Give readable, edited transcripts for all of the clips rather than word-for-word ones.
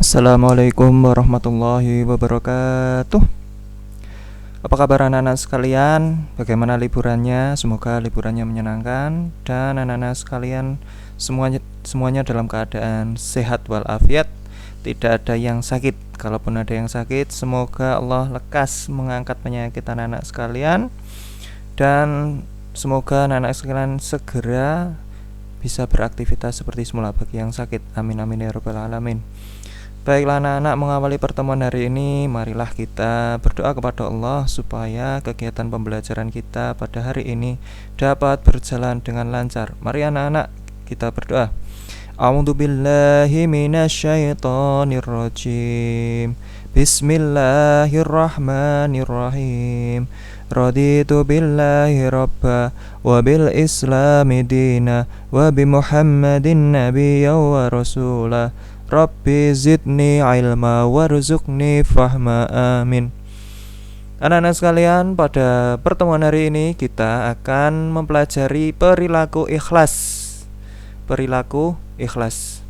Assalamualaikum warahmatullahi wabarakatuh. Apa kabar anak-anak sekalian? Bagaimana liburannya? Semoga liburannya menyenangkan dan anak-anak sekalian semuanya dalam keadaan sehat walafiat. Tidak ada yang sakit. Kalaupun ada yang sakit, semoga Allah lekas mengangkat penyakit anak-anak sekalian dan semoga anak-anak sekalian segera bisa beraktivitas seperti semula bagi yang sakit. Amin amin ya rabbal alamin. Baiklah anak-anak, mengawali pertemuan hari ini, marilah kita berdoa kepada Allah supaya kegiatan pembelajaran kita pada hari ini dapat berjalan dengan lancar. Mari anak-anak, kita berdoa. A'udzubillahi minasyaitonirrajim. Bismillahirrahmanirrahim. Raditu billahi rabba wa bil islami dina wa bi Muhammadin nabiyya wa rasulah. Rabbi zidni ilma warzuqni fahma, amin. Anak-anak sekalian, pada pertemuan hari ini kita akan mempelajari perilaku ikhlas. Perilaku ikhlas.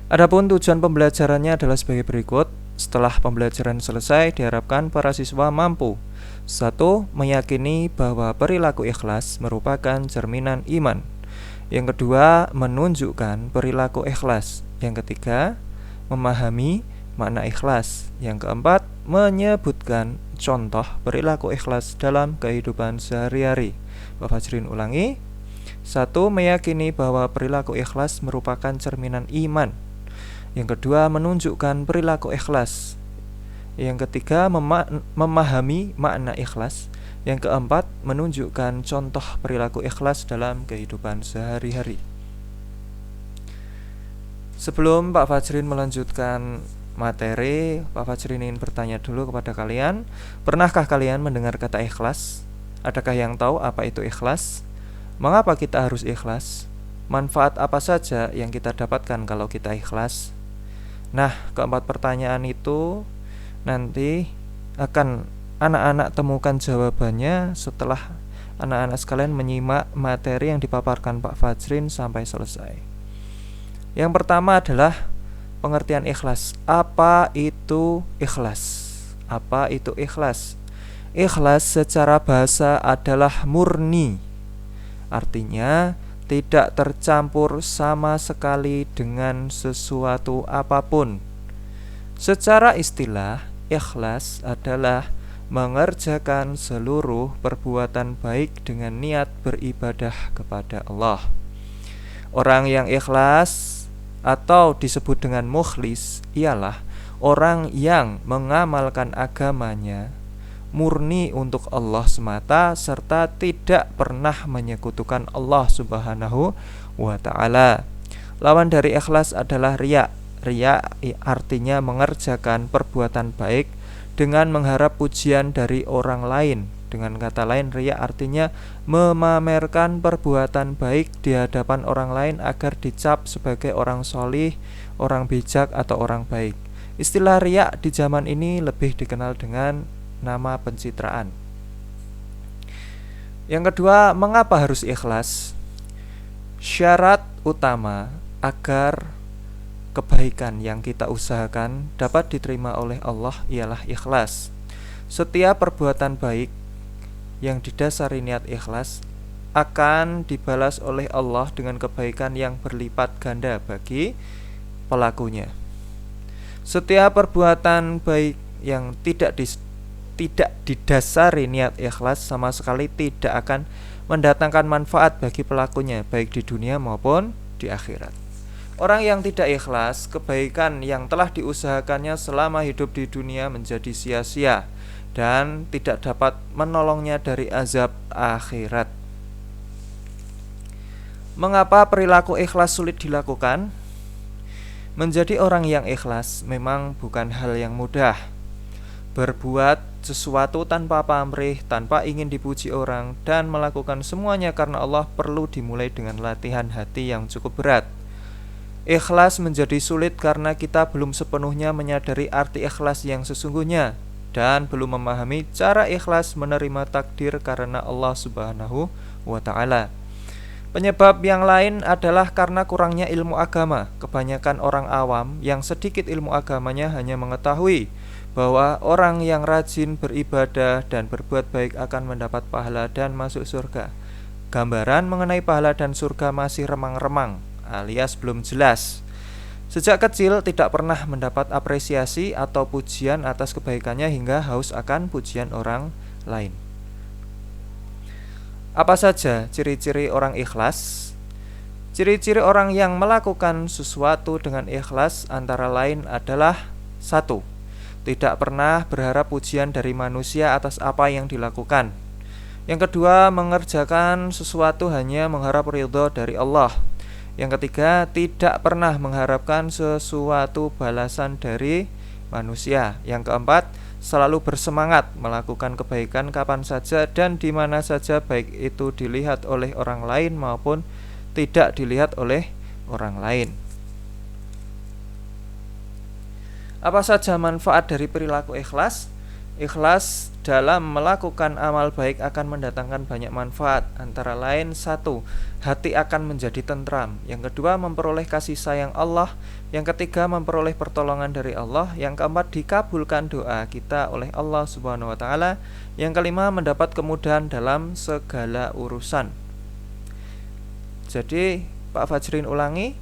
Adapun tujuan pembelajarannya adalah sebagai berikut. Setelah pembelajaran selesai, diharapkan para siswa mampu: 1. Meyakini bahwa perilaku ikhlas merupakan cerminan iman. Yang kedua, menunjukkan perilaku ikhlas. Yang ketiga, memahami makna ikhlas. Yang keempat, menyebutkan contoh perilaku ikhlas dalam kehidupan sehari-hari. Pak Fajrin ulangi. 1. Meyakini bahwa perilaku ikhlas merupakan cerminan iman. Yang kedua, menunjukkan perilaku ikhlas. Yang ketiga, memahami makna ikhlas. Yang keempat, menunjukkan contoh perilaku ikhlas dalam kehidupan sehari-hari. Sebelum Pak Fajrin melanjutkan materi, Pak Fajrin ingin bertanya dulu kepada kalian. Pernahkah kalian mendengar kata ikhlas? Adakah yang tahu apa itu ikhlas? Mengapa kita harus ikhlas? Manfaat apa saja yang kita dapatkan kalau kita ikhlas? Nah, keempat pertanyaan itu nanti akan anak-anak temukan jawabannya setelah anak-anak sekalian menyimak materi yang dipaparkan Pak Fajrin sampai selesai. Yang pertama adalah pengertian ikhlas. Apa itu ikhlas? Apa itu ikhlas? Ikhlas secara bahasa adalah murni. Artinya tidak tercampur sama sekali dengan sesuatu apapun. Secara istilah, ikhlas adalah mengerjakan seluruh perbuatan baik dengan niat beribadah kepada Allah. Orang yang ikhlas atau disebut dengan mukhlis ialah orang yang mengamalkan agamanya murni untuk Allah semata serta tidak pernah menyekutukan Allah Subhanahu wa ta'ala. Lawan dari ikhlas adalah riya. Riya artinya mengerjakan perbuatan baik dengan mengharap pujian dari orang lain. Dengan kata lain, riya artinya memamerkan perbuatan baik di hadapan orang lain agar dicap sebagai orang solih, orang bijak, atau orang baik. Istilah riya di zaman ini lebih dikenal dengan nama pencitraan. Yang kedua, mengapa harus ikhlas? Syarat utama agar kebaikan yang kita usahakan dapat diterima oleh Allah ialah ikhlas. Setiap perbuatan baik yang didasari niat ikhlas akan dibalas oleh Allah dengan kebaikan yang berlipat ganda bagi pelakunya. Setiap perbuatan baik yang tidak didasari niat ikhlas sama sekali tidak akan mendatangkan manfaat bagi pelakunya, baik di dunia maupun di akhirat. Orang yang tidak ikhlas, kebaikan yang telah diusahakannya selama hidup di dunia menjadi sia-sia dan tidak dapat menolongnya dari azab akhirat. Mengapa perilaku ikhlas sulit dilakukan? Menjadi orang yang ikhlas memang bukan hal yang mudah. Berbuat sesuatu tanpa pamrih, tanpa ingin dipuji orang, dan melakukan semuanya karena Allah perlu dimulai dengan latihan hati yang cukup berat. Ikhlas menjadi sulit karena kita belum sepenuhnya menyadari arti ikhlas yang sesungguhnya dan belum memahami cara ikhlas menerima takdir karena Allah Subhanahu wa ta'ala. Penyebab yang lain adalah karena kurangnya ilmu agama. Kebanyakan orang awam yang sedikit ilmu agamanya hanya mengetahui bahwa orang yang rajin beribadah dan berbuat baik akan mendapat pahala dan masuk surga. Gambaran mengenai pahala dan surga masih remang-remang, alias belum jelas. Sejak kecil tidak pernah mendapat apresiasi atau pujian atas kebaikannya hingga haus akan pujian orang lain. Apa saja ciri-ciri orang ikhlas? Ciri-ciri orang yang melakukan sesuatu dengan ikhlas antara lain adalah 1. Tidak pernah berharap pujian dari manusia atas apa yang dilakukan. Yang kedua, mengerjakan sesuatu hanya mengharap ridho dari Allah. Yang ketiga, tidak pernah mengharapkan sesuatu balasan dari manusia. Yang keempat, selalu bersemangat melakukan kebaikan kapan saja dan di mana saja, baik itu dilihat oleh orang lain maupun tidak dilihat oleh orang lain. Apa saja manfaat dari perilaku ikhlas? Ikhlas dalam melakukan amal baik akan mendatangkan banyak manfaat, antara lain 1. Hati akan menjadi tentram. Yang kedua, memperoleh kasih sayang Allah. Yang ketiga, memperoleh pertolongan dari Allah. Yang keempat, dikabulkan doa kita oleh Allah Subhanahu wa taala. Yang kelima, mendapat kemudahan dalam segala urusan. Jadi, Pak Fajrin ulangi,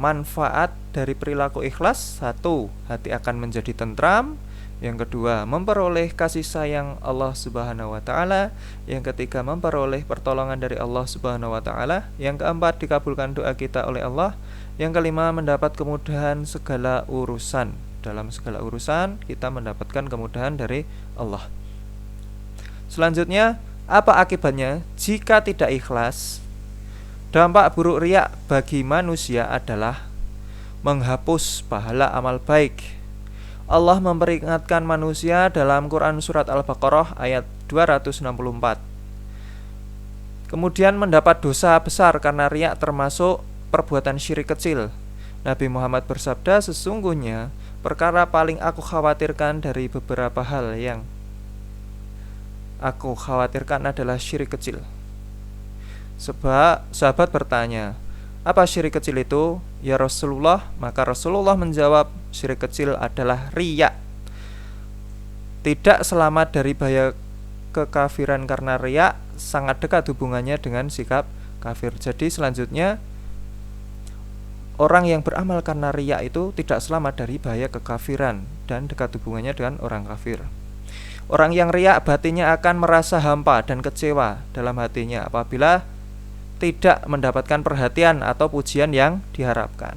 manfaat dari perilaku ikhlas: 1. Hati akan menjadi tentram. Yang kedua, memperoleh kasih sayang Allah Subhanahu wa taala. Yang ketiga, memperoleh pertolongan dari Allah Subhanahu wa taala. Yang keempat, dikabulkan doa kita oleh Allah. Yang kelima, mendapat kemudahan segala urusan. Dalam segala urusan kita mendapatkan kemudahan dari Allah. Selanjutnya, apa akibatnya jika tidak ikhlas? Dampak buruk riya bagi manusia adalah menghapus pahala amal baik. Allah memperingatkan manusia dalam Quran surat Al-Baqarah ayat 264. Kemudian mendapat dosa besar karena riya termasuk perbuatan syirik kecil. Nabi Muhammad bersabda, sesungguhnya perkara paling aku khawatirkan dari beberapa hal yang aku khawatirkan adalah syirik kecil. Sebab sahabat bertanya, apa syirik kecil itu, ya Rasulullah? Maka Rasulullah menjawab, syirik kecil adalah riya. Tidak selamat dari bahaya kekafiran karena riya, sangat dekat hubungannya dengan sikap kafir. Jadi selanjutnya, orang yang beramal karena riya itu tidak selamat dari bahaya kekafiran dan dekat hubungannya dengan orang kafir. Orang yang riya batinnya akan merasa hampa dan kecewa dalam hatinya apabila tidak mendapatkan perhatian atau pujian yang diharapkan.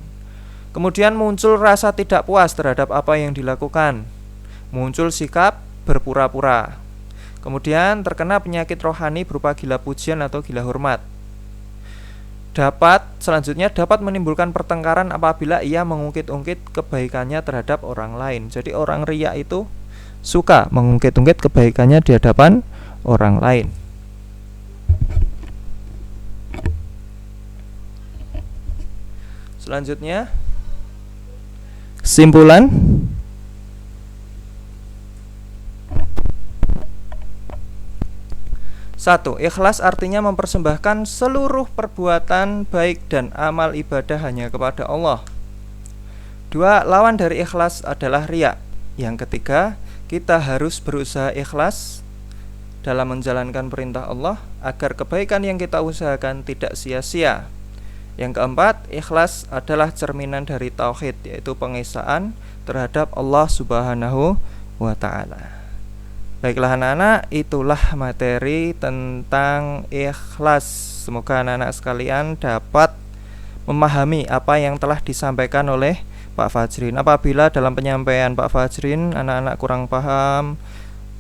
Kemudian muncul rasa tidak puas terhadap apa yang dilakukan. Muncul sikap berpura-pura. Kemudian terkena penyakit rohani berupa gila pujian atau gila hormat. Selanjutnya dapat menimbulkan pertengkaran apabila ia mengungkit-ungkit kebaikannya terhadap orang lain. Jadi orang riya itu suka mengungkit-ungkit kebaikannya di hadapan orang lain. Selanjutnya, kesimpulan. Satu, ikhlas artinya mempersembahkan seluruh perbuatan baik dan amal ibadah hanya kepada Allah. 2, lawan dari ikhlas adalah riya. Yang ketiga, kita harus berusaha ikhlas dalam menjalankan perintah Allah agar kebaikan yang kita usahakan tidak sia-sia. Yang keempat, ikhlas adalah cerminan dari tauhid, yaitu pengesaan terhadap Allah Subhanahu wa ta'ala. Baiklah anak-anak, itulah materi tentang ikhlas. Semoga anak-anak sekalian dapat memahami apa yang telah disampaikan oleh Pak Fajrin. Apabila dalam penyampaian Pak Fajrin anak-anak kurang paham,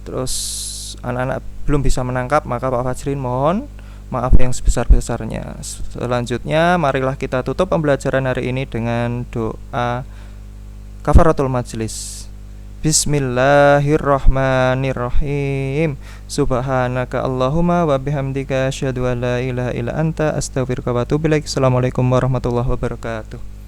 terus anak-anak belum bisa menangkap, maka Pak Fajrin mohon maaf yang sebesar-besarnya. Selanjutnya, marilah kita tutup pembelajaran hari ini dengan doa kafaratul majlis. Bismillahirrahmanirrahim. Subhanaka Allahumma wa bihamdika asyhadu an la ilaha illa anta astaghfiruka wa atubu ilaik. Assalamualaikum warahmatullahi wabarakatuh.